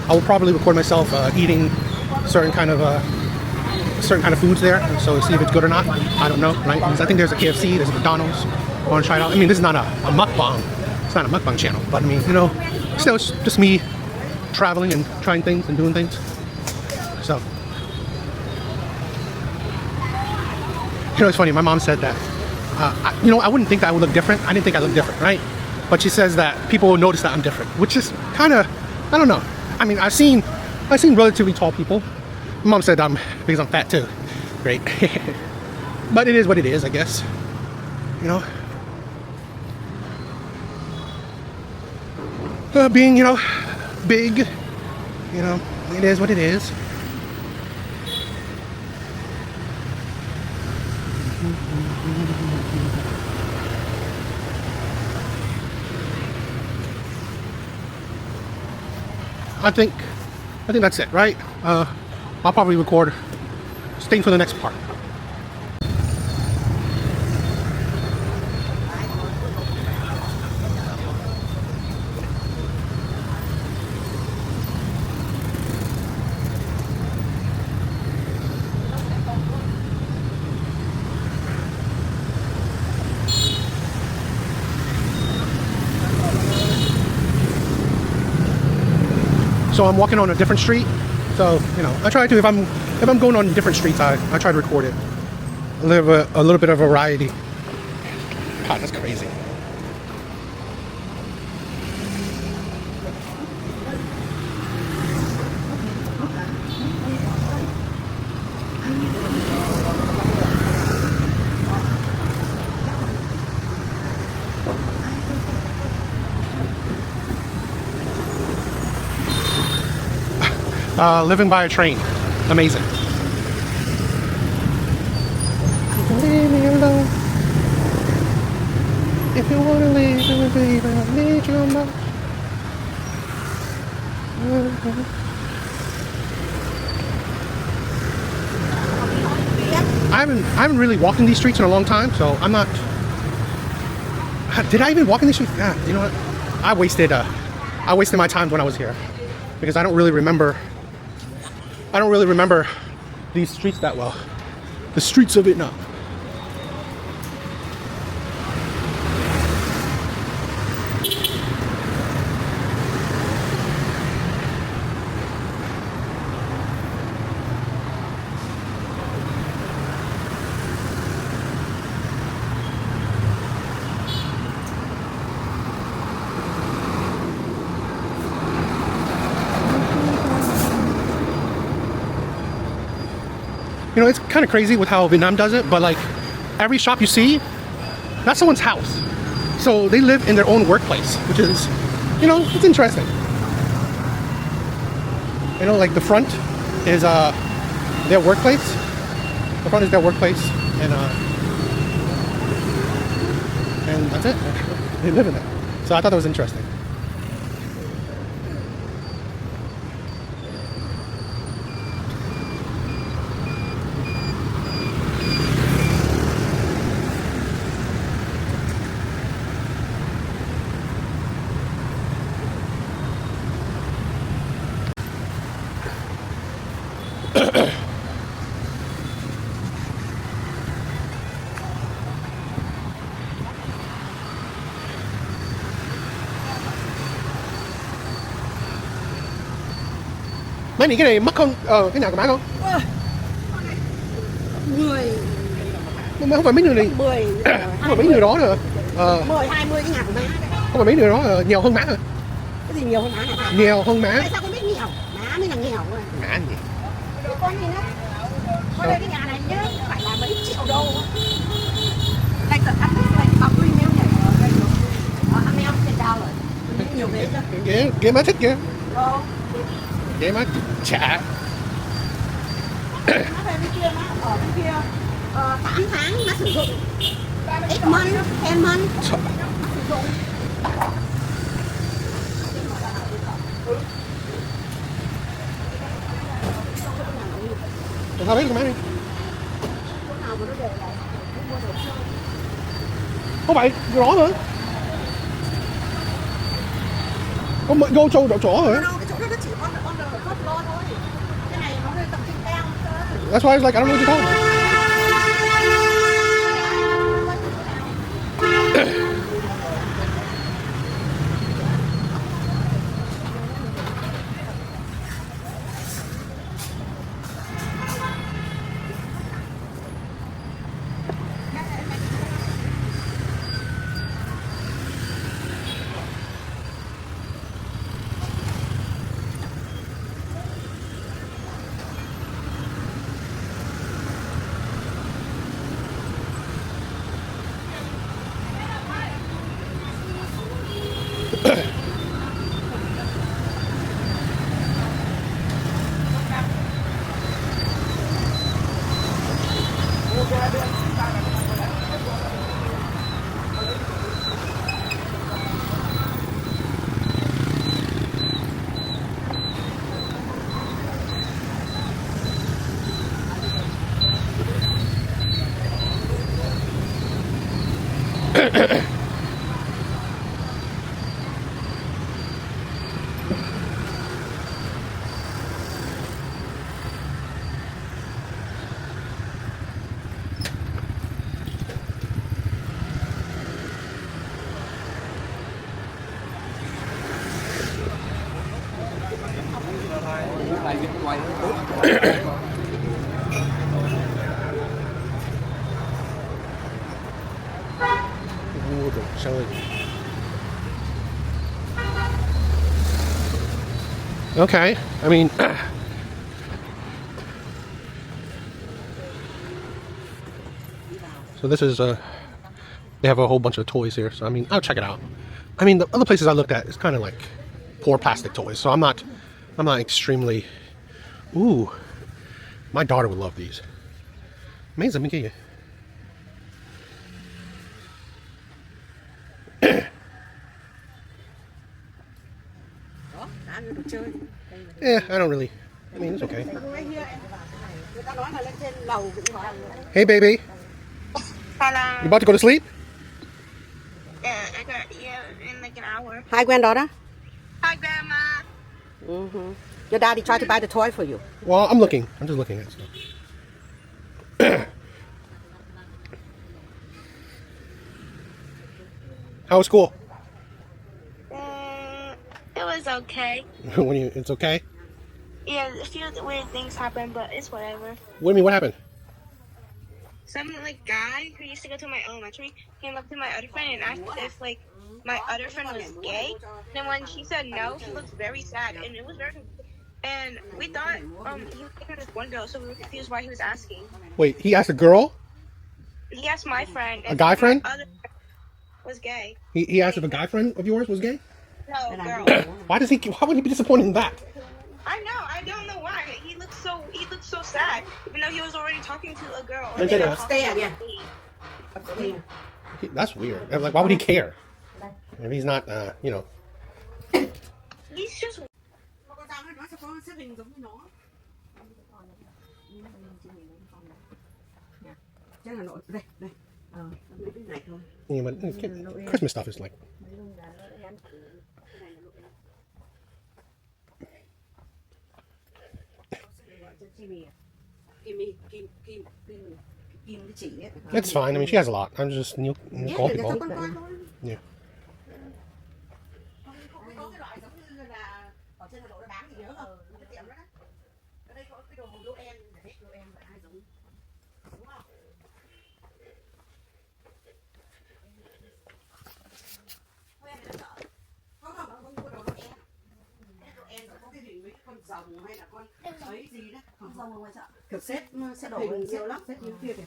I will probably record myself eating certain kind of foods there, so see if it's good or not. I don't know, right? Because I think there's a KFC, there's a McDonald's. I want to try it out. I mean, this is not a mukbang. It's not a mukbang channel, but I mean, you know, still, it's just me traveling and trying things and doing things. So, you know, it's funny. My mom said that. I wouldn't think that I would look different. I didn't think I looked different, right? But she says that people will notice that I'm different, which is kind of, I don't know. I mean, I've seen relatively tall people. My mom said because I'm fat too. Great. But it is what it is, I guess. You know? Being, you know, big, you know, it is what it is. I think that's it, right? I'll probably record. Stay for the next part. So I'm walking on a different street. So, you know, I try to, if I'm going on different streets, I try to record it. A little bit of variety. God, that's crazy. Living by a train. Amazing. Leave me alone. If you wanna leave me, baby, I need you much. I haven't really walked in these streets in a long time, so I'm not. Did I even walk in these streets? Yeah, you know what? I wasted my time when I was here because I don't really remember these streets that well. The streets of Vietnam. You know, it's kind of crazy with how Vietnam does it, but like every shop you see, that's someone's house. So they live in their own workplace, which is, you know, it's interesting. You know, like the front is their workplace. The front is their workplace, and that's it. They live in it. So I thought that was interesting. Mấy này cái này mắc không? Cái nào có mắc không? 10 Mà không phải mấy người này, 10 không phải mấy người đó rồi. 10 20 cái nhà của má đấy. Không phải mấy người đó là nghèo hơn má rồi. Cái gì nhiều hơn má hả? Nghèo hơn má. Tại sao con biết nghèo? Má mới là nghèo rồi. Má gì? Con gì nữa? Con đây cái nhà này nhớ phải là mấy triệu đô. Đây tận ăn này bằng premium này. American dollar. Nhiều ghế chưa? Ghế má thích kìa. Ờ. Ghế má chả. Má về bên kia má ở bên kia 8 tháng má sử dụng 8 month, 10 month má sử dụng. Sao biết con má đi? Không phải rõ hả? Có mượn vô châu chỗ hả? Cái chỗ đó nó chỉ on the top floor thôi. Cái này nó lên tầng trên cao. That's why I was like, I don't know what you're talking about. Đồ chơi. Okay, I mean, so this is they have a whole bunch of toys here. So I mean, I'll check it out. I mean, the other places I looked at is kind of like poor plastic toys. So I'm not extremely. Ooh, my daughter would love these. Amazing, let me get you. Yeah, I don't really. I mean, it's okay. Hey, baby. Hello. You about to go to sleep? Yeah, I got in like an hour. Hi, granddaughter. Hi, Grandma. Mm-hmm. Your daddy tried to buy the toy for you. Well, I'm looking. I'm just looking at stuff. How was school? It was okay. It's okay? Yeah, a few weird things happened, but it's whatever. What do you mean? What happened? Some like guy who used to go to my elementary came up to my other friend and asked if like my other friend was gay. And when she said no, he looked very sad, and it was very And we thought he was taking this one girl, so we were confused why he was asking. Wait, he asked a girl? He asked my friend. A guy friend? My other friend was gay. He asked if a guy friend of yours was gay? No, girl. Why would he be disappointed in that? I know. I don't know why. He looked so sad, even though he was already talking to a girl. They did Upstairs, yeah. That's weird. Like, why would he care? If he's not, you know. He's just. Con tao nó nói sao con xếp hình giống như nó. Chắc là nội đây đây. Cái này thôi. Yeah, but Christmas stuff is like. It's fine. I mean, she has a lot. I'm just new call people. Yeah. Rồng hay là con ấy gì đó, con rồng ở ngoài chợ. Kiểu xếp hình nhiều lắm, xếp nhiều kia kìa.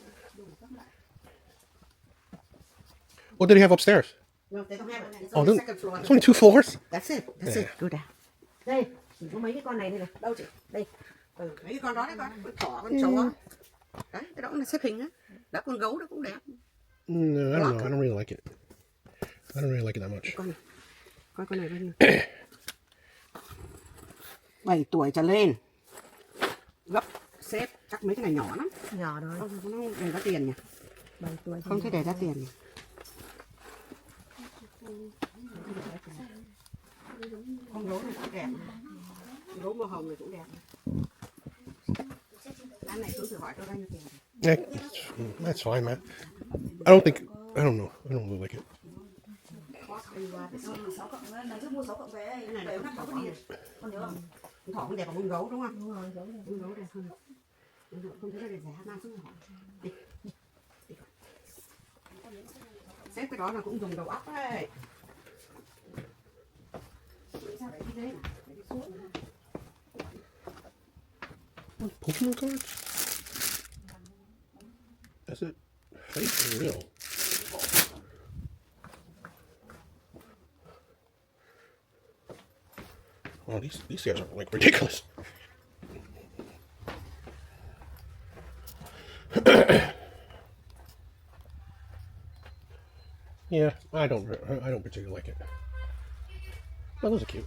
What did he have upstairs? No, they don't have it. It's Oh, only second floor. it's only 2 floors? That's it. That's it. Good. Đây, chỉ có mấy cái con này đây này. Đâu chị? Đây. Mấy cái con đó đấy con. Con thỏ, con chó. Đấy, cái đó cũng là xếp hình á. Đó, con gấu đó cũng đẹp. No, I don't know. I don't really like it. I don't really like it that much. Con này. Con này bao nhiêu? 7 tuổi trở lên. Gấp xếp chắc mấy cái này nhỏ lắm. Nhỏ thôi. Không để ra tiền nhỉ? 7 tuổi. Không thể để ra tiền nhỉ? Con gấu này cũng đẹp. Gấu màu hồng này cũng đẹp. Cái này tôi thử hỏi tôi bao nhiêu tiền. Yeah, that's fine, man. I don't know. I don't really like it. Lần trước mua 6 cộng về cái này đều nắp có đi. Con nhớ không? Con thỏ con đẹp bằng con gấu đúng không? Đúng rồi, con gấu đẹp hơn. Không thấy nó đẹp giá mang xuống hỏi. Đi. Xếp cái đó là cũng dùng đầu óc đấy. Sao lại đi đấy này? Để đi xuống nữa. Pokemon cards? Is it fake or real? Wow, these guys are like ridiculous. Yeah, I don't particularly like it. Well, those are cute.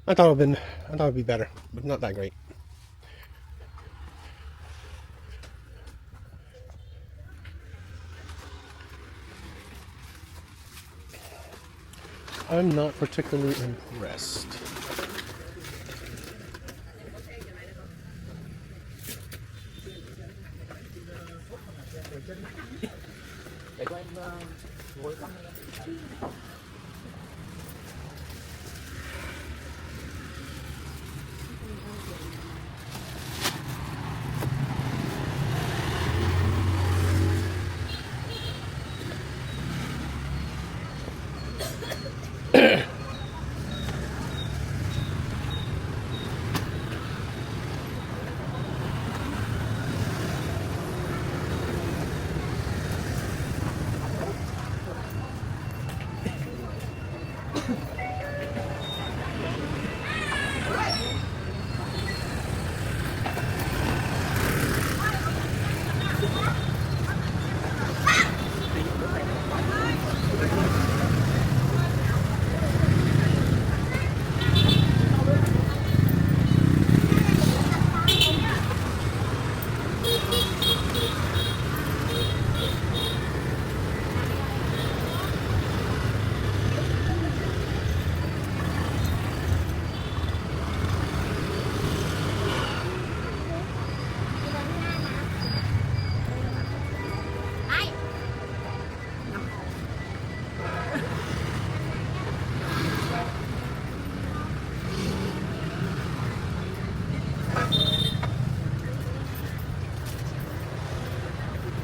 I thought it'd be better, but not that great. I'm not particularly impressed.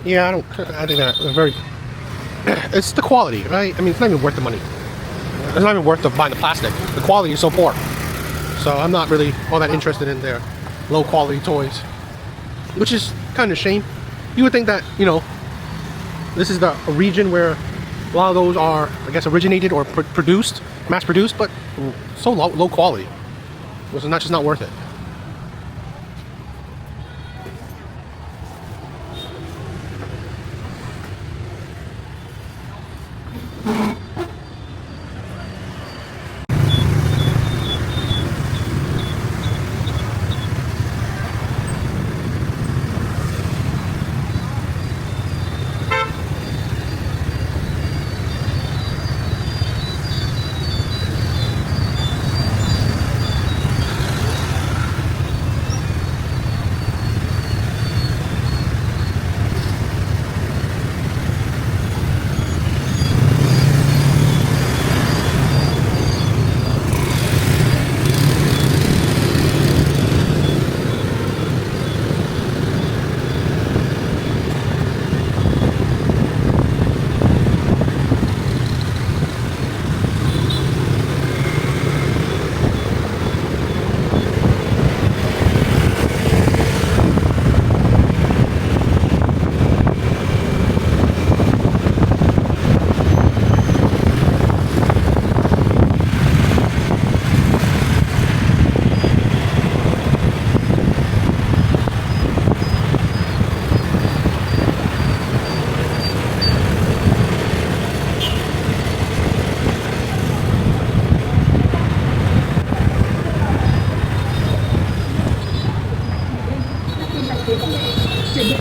Yeah, I think that very. It's the quality, right? I mean, it's not even worth the money. it's not even worth buying the plastic. The quality is so poor. So I'm not really all that interested in their low quality toys, which is kind of a shame. You would think that, you know, this is the region where a lot of those are, I guess, originated or produced, mass produced, but so low quality. It's not just not worth it.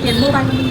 tiền mua bao nhiêu?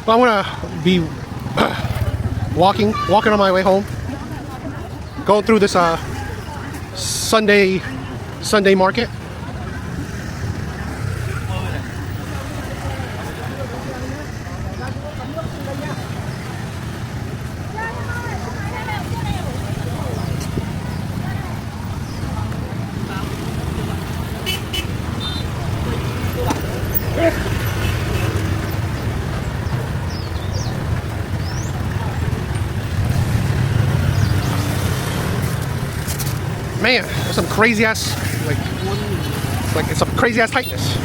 Well, I'm gonna be walking on my way home. Going through this Sunday market. Man, there's some crazy ass, like it's some crazy ass tightness.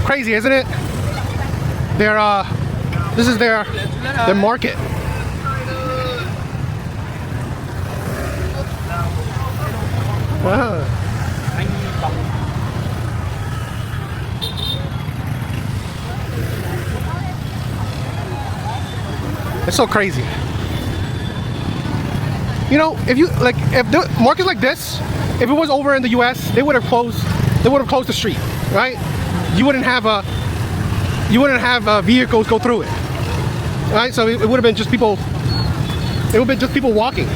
Crazy, isn't it? This is their market. Wow. It's so crazy. You know, if the markets like this, if it was over in the US, they would have closed the street, right? You wouldn't have vehicles go through it, right? So it would have been just people. It would have been just people walking.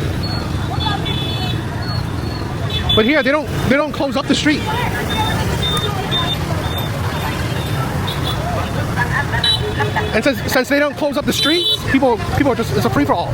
But here they don't close up the street. And since they don't close up the streets, people are just, it's a free for all.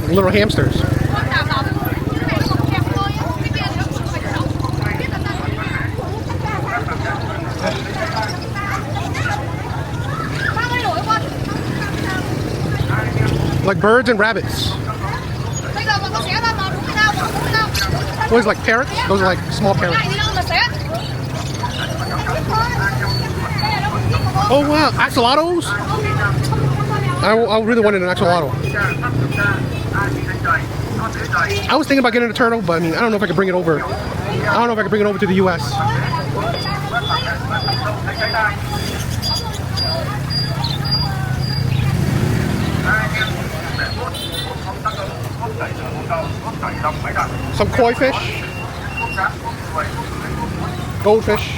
Little hamsters. Like birds and rabbits. Those like parrots? Those are like small parrots. Oh wow, axolotls? I really wanted an axolotl. I was thinking about getting a turtle, but I mean, I don't know if I could bring it over. I don't know if I could bring it over to the US. Some koi fish, goldfish.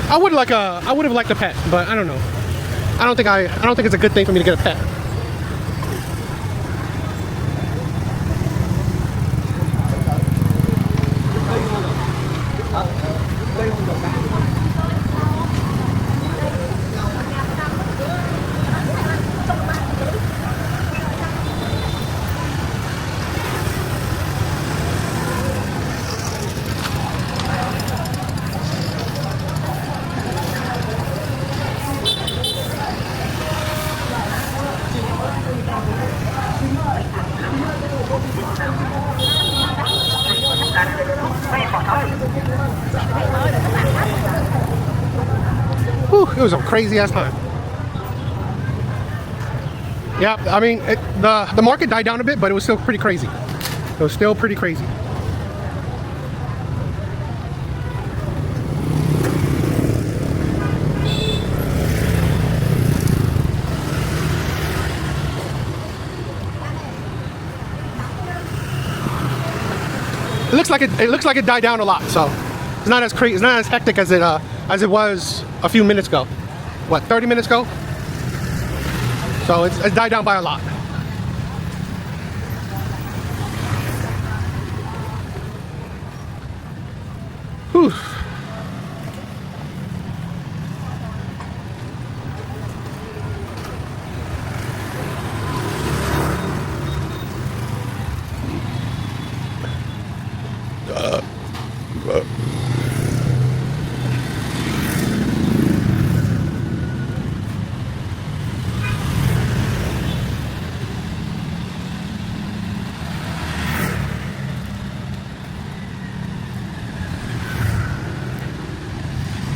I would have liked a pet, but I don't know. I don't think it's a good thing for me to get a pet. Whew, it was a crazy ass time. Yeah, I mean, the market died down a bit, but it was still pretty crazy. It was still pretty crazy. It looks like it died down a lot, so it's not as crazy. It's not as hectic as it was a few minutes ago. What, 30 minutes ago? So it's died down by a lot.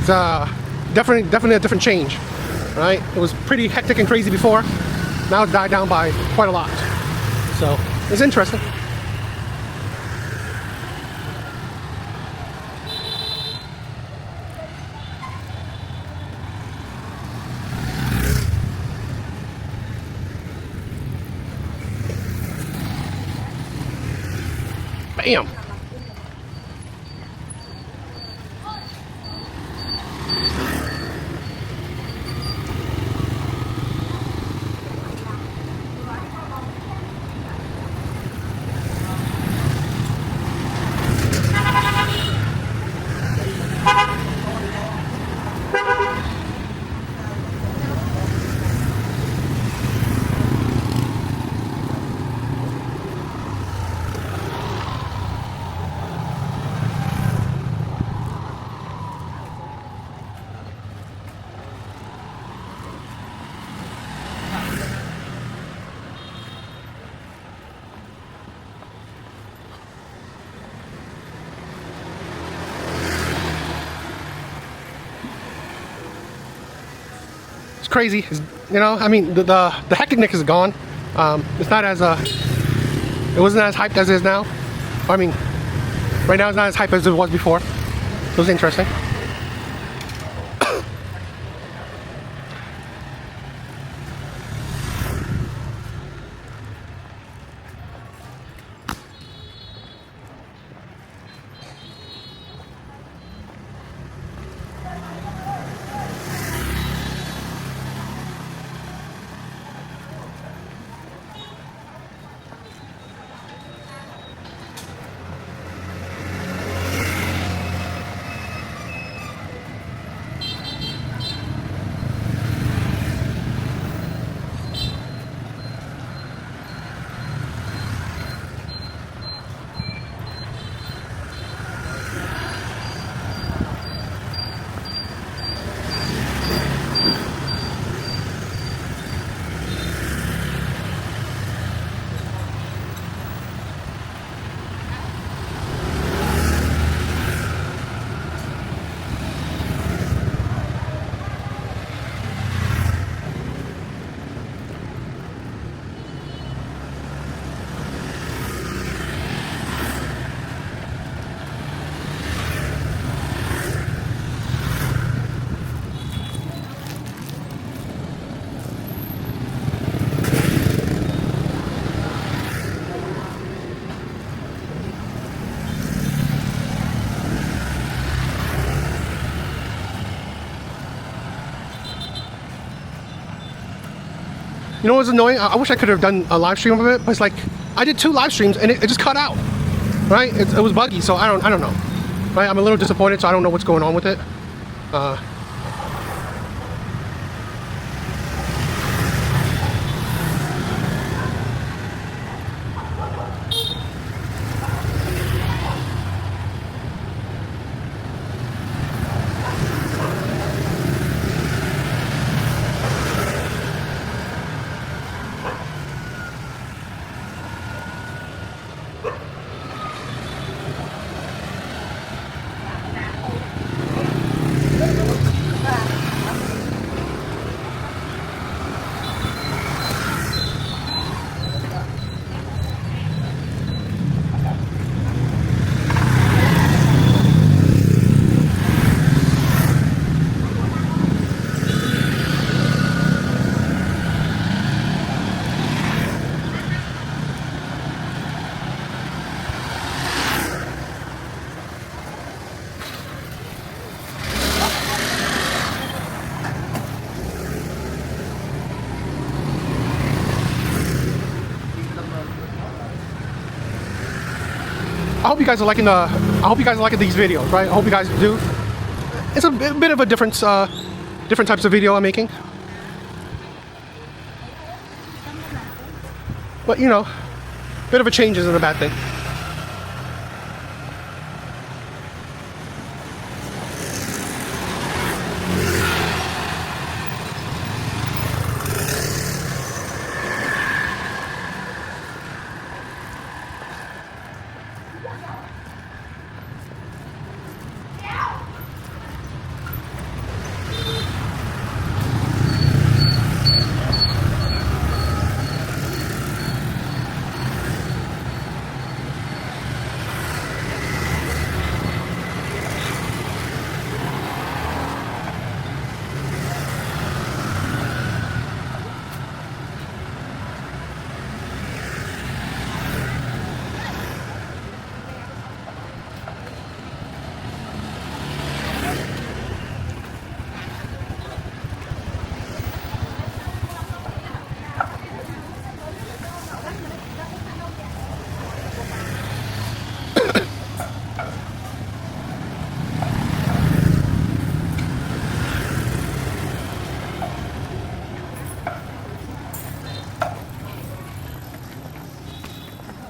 It's definitely a different change, right? It was pretty hectic and crazy before. Now it's died down by quite a lot. So it's interesting. Bam! Crazy. You know, I mean, the hecticness is gone. It's not as it wasn't as hyped as it is now. I mean, right now it's not as hyped as it was before. So it was interesting. You know what's annoying? I wish I could have done a live stream of it, but it's like I did 2 live streams and it just cut out. Right? It was buggy, so I don't know. Right? I'm a little disappointed, so I don't know what's going on with it. I hope you guys are liking these videos, right? I hope you guys do. It's a bit of a different types of video I'm making. But you know, bit of a change isn't a bad thing.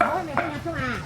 Ôi mày có nhập không à?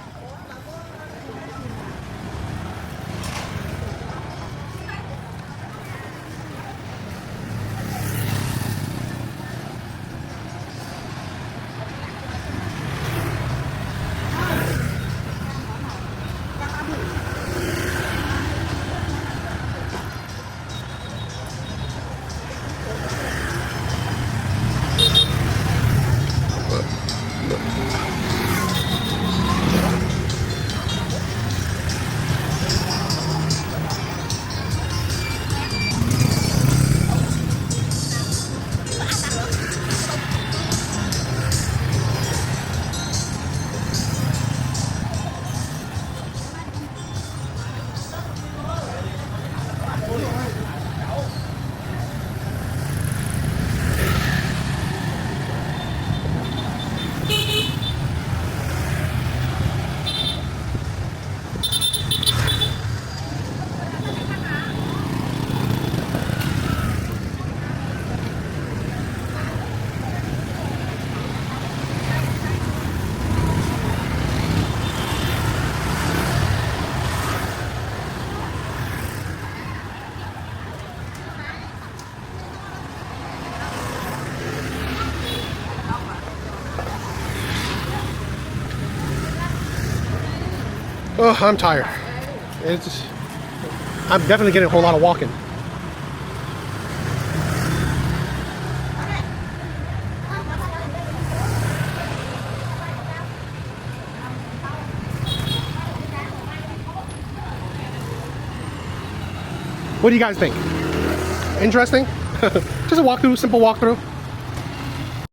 Oh, I'm tired. I'm definitely getting a whole lot of walking. What do you guys think? Interesting? Just a walkthrough, simple walkthrough.